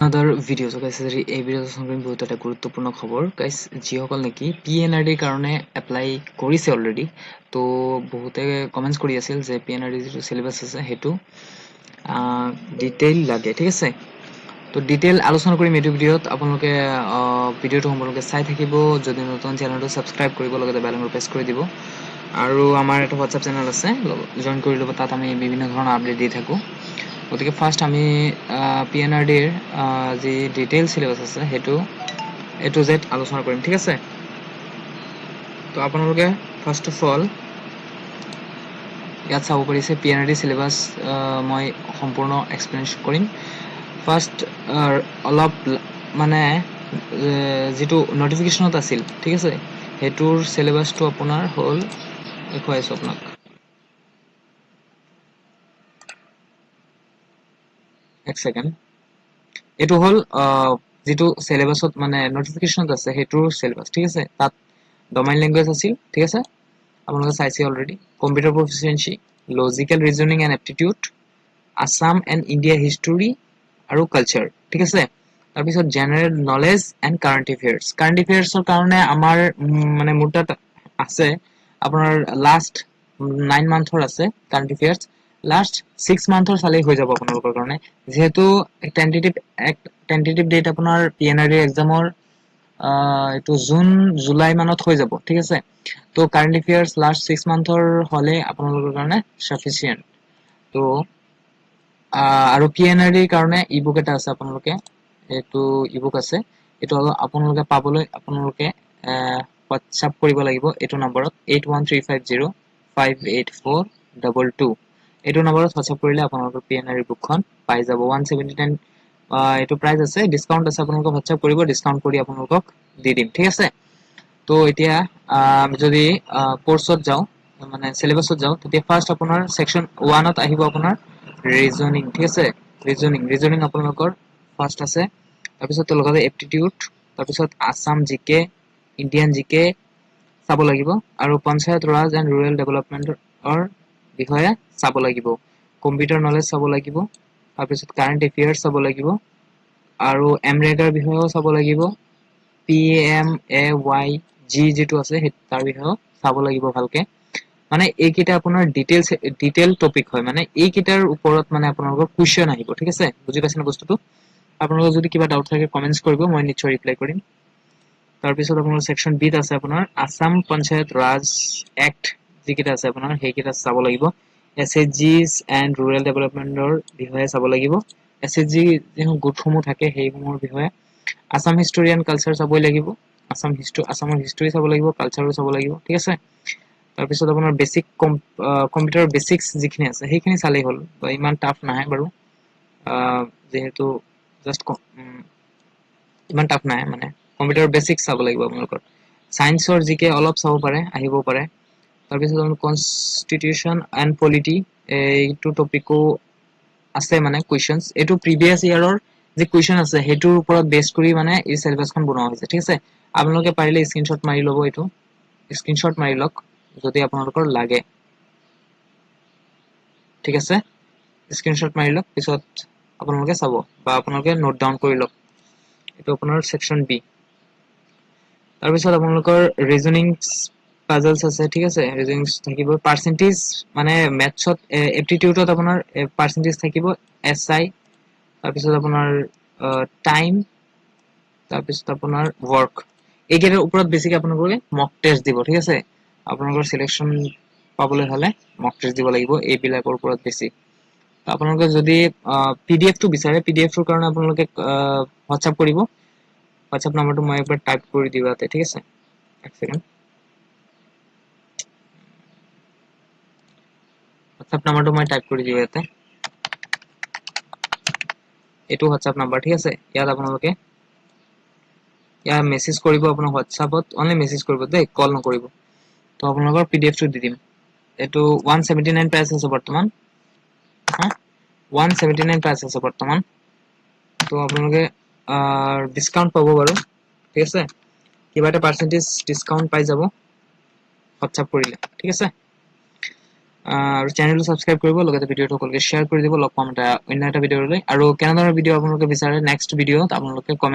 another video so guys এই ভিডিওটো সম্পূৰ্ণ বহুত এটা গুৰুত্বপূৰ্ণ খবৰ guys যিসকল নেকি পিএনআৰডি কাৰণে এপ্লাই কৰিছে অলৰেডি তো বহুতে কমেন্টস কৰি আছিল যে পিএনআৰডি যিটো সিলেবাস আছে হেতু ডিটেইল লাগে ঠিক আছে তো ডিটেইল আলোচনা কৰিম এই ভিডিওত আপোনালোকে ভিডিওটো সম্পূৰ্ণকৈ চাই থাকিব যদি নতুন চেনেলটো সাবস্ক্ৰাইব কৰিব লগতে বেল আইকন প্ৰেছ কৰি দিব আৰু আমাৰ এটা WhatsApp চেনেল আছে জয়েন কৰি ল'ব তাত আমি বিভিন্ন ধৰণৰ আপডেট দি থাকো ওকে ফাৰ্স্ট আমি পিএনআৰডি এৰ যে ডিটেইল সিলেবাস আছে হেতু এ টু জেড আলোচনা কৰিম ঠিক আছে তো আপোনালোকে ফাৰ্স্ট অফ অল ইয়াত চাব পাৰিছে পিএনআৰডি সিলেবাস মই সম্পূৰ্ণ এক্সপ্লেইন কৰিম ফাৰ্স্ট অলপ মানে যেটো নোটিফিকেশনত আছিল ঠিক আছে হেতুৰ সিলেবাসটো আপোনাৰ হল দেখুৱাইছো আপোনাক এক সেকেন্ড এটো হল যেটো সিলেবাসত মানে নোটিফিকেশনত আছে হেতুৰ সিলেবাস ঠিক আছে তাত ডোমেইন ল্যাঙ্গুয়েজ আছিল ঠিক আছে আপোনালোকে চাইছে already computer proficiency logical reasoning and aptitude Assam and India history আৰু কালচাৰ ঠিক আছে তাৰ পিছত জেনাৰেল নলেজ এন্ড কাৰেন্ট এফেয়াৰ্সৰ কাৰণে আমাৰ মানে মুটাত আছে আপোনাৰ লাষ্ট 9 মান্থৰ আছে কাৰেন্ট এফেয়াৰ্স লাষ্ট 6 মান্থৰ চালেই হৈ যাব আপোনালোকৰ কাৰণে যেহেতু টেন্টেটিভ ডেট আপোনাৰ পিএনআৰডি এক্সামৰ এটো জুন জুলাই মানত হৈ যাব ঠিক আছে তো কাৰেন্ট এফেয়াৰ্স লাষ্ট 6 মান্থৰ হলে আপোনালোকৰ কাৰণে সাফিসিয়েন্ট তো আৰু পিএনআৰডি কাৰণে ইবুক এটা আছে আপোনালোকে এটো ইবুক আছে এটো আপোনালোকে পাবলৈ আপোনালোকে WhatsApp কৰিব লাগিব এটো নম্বৰত 8135058422 এটো নম্বৰত WhatsApp কৰিলে আপোনালোকৰ পিএনআৰডি বুকখন পাই যাব 179 এটো প্ৰাইস আছে ডিসকাউন্ট আছে আপোনালোকক WhatsApp কৰিব ডিসকাউন্ট কৰি আপোনালোকক দি দিম ঠিক আছে তো এতিয়া যদি কোৰ্সত যাও মানে সিলেবাসত যাও তেতিয়া ফাৰ্স্ট আপোনাৰ সেকশন 1 ত আহিব আপোনাৰ ৰিজনিং ঠিক আছে ৰিজনিং আপোনালোকৰ ফাৰ্স্ট আছে তাৰ পিছত লগতে এপ্টিটিউড তাৰ পিছত আসাম জিকে ইন্ডিয়ান জিকে চাব লাগিব আৰু পঞ্চায়ত ৰাজ এন্ড ৰুৰাল ডেভেলপমেন্টৰ বিষয়ে চাব লাগিব কম্পিউটাৰ নলেজ চাব লাগিব তাৰ পিছত কাৰেন্ট এফেয়াৰ্স চাব লাগিব আৰু এমৰেগাৰ বিষয়েও চাব লাগিব PMAYG যেটো আছে তাৰ বিষয়েও চাব লাগিব ভালকে মানে এইকিটা আপোনাৰ ডিটেইল টপিক হয় মানে এইকিটাৰ ওপৰত মানে আপোনালোকৰ কোৱেশ্চন আহিব ঠিক আছে বুজি পাইছেনে বস্তুটো আপোনালোকৰ যদি কিবা ডাউট থাকে কমেন্টস কৰিব মই নিশ্চয় ৰিপ্লাই কৰিম তাৰ পিছত আপোনাৰ সেকশন বি আছে আপোনাৰ আসাম পঞ্চায়ত ৰাজ এক্ট যিকিটা আছে আপোনাৰ হেকিটা চাব লাগিব SHGs এন্ড ৰুৰাল ডেভেলপমেন্টৰ বিষয়ে চাব লাগিব SHG যেন গোটসমূহ থাকে হেইসমূহৰ বিষয়ে আসাম হিষ্টৰী এন্ড কালচাৰ চাবই লাগিব আসামৰ হিষ্টৰী চাব লাগিব কালচাৰো চাব লাগিব ঠিক আছে তাৰ পিছত আপোনাৰ বেসিক কম্পিউটাৰ বেসিক্স যিখিনি আছে হেখিনি চালেই হল বা ইমান টাফ নহয় বাৰু যেহেতু জাস্ট ইমান টাফ নাই মানে কম্পিউটাৰ বেসিক্স চাব লাগিব আপোনালোকৰ সায়েন্সৰ জিকে অলপ চাব পাৰে আহিব পাৰে তাৰ পিছত কনস্টিটিউশন এন্ড পলিটি এইটো টপিকো আছে মানে কোৱেশ্চনস এটো প্ৰিভিয়াস ইয়াৰৰ যে কোৱেশ্চন আছে হেতুৰ ওপৰত বেস কৰি মানে এই সিলেবাসখন বনোৱা হৈছে ঠিক আছে আপোনালোকে পাৰিলে স্ক্ৰিনশ্বট মাৰি লব এটো স্ক্ৰিনশট মাৰি লওক যদি আপোনালোকৰ লাগে ঠিক আছে স্ক্ৰিনশট মাৰি লওক পিছত আপোনালোকে চাব বা আপোনালোকে নোট ডাউন কৰি লওক এটো আপোনাৰ সেকশন বি তাৰ পিছত আপোনালোকৰ ৰিজনিংস পাজলস আছে ঠিক আছে ৰিজনিংস থাকিব পাৰ্সেন্টেজ মানে ম্যাথছত এপ্টিটিউডত আপোনাৰ পাৰ্সেন্টেজ থাকিব এসআই তাৰ পিছত আপোনাৰ টাইম তাৰ পিছত আপোনাৰ ওয়াৰ্ক এইকেইটাৰ ওপৰত বেছিকৈ আপোনালোকে মক টেষ্ট দিব ঠিক আছে আপোনালোকৰ সিলেকশন পাবলৈ হলে মক টেষ্ট দিব লাগিব এই বিলাকৰ ওপৰত বেছি আপোনালোকে যদি পিডিএফ টো বিচাৰে পিডিএফ ৰ কাৰণে আপোনালোকে WhatsApp কৰিব WhatsApp নম্বৰটো মই একবাৰ টাইপ কৰি দিও ইয়াতে ঠিক আছে এক সেকেন্ড WhatsApp নম্বৰটো মই টাইপ কৰি দিও ইয়াতে এটো WhatsApp নম্বৰ ঠিক আছে ইয়াত আপোনালোকে या मेसेज কৰিব আপোনাৰ WhatsAppত অনলি মেছেজ কৰিব দেই কল নকৰিব তো আপোনালোকৰ পিডিএফ টো দি দিম এটো 179 প্ৰাইস আছে বৰ্তমান 179 প্ৰাইস আছে বৰ্তমান তো আপোনালোকে ডিসকাউন্ট পাব বাৰু ঠিক আছে কিবা এটা পাৰ্সেন্টেজ ডিসকাউন্ট পাই যাব WhatsApp কৰিলে ঠিক আছে আৰু চেনেলটো সাবস্ক্ৰাইব কৰিব লগতে ভিডিঅটো সকলোকে শ্বেয়াৰ কৰি দিব লগ পাম এটা অন্য এটা ভিডিঅ'লৈ আৰু কেনেধৰণৰ ভিডিঅ' আপোনালোকে বিচাৰে নেক্সট ভিডিঅ'ত আপোনালোকে কমেন্ট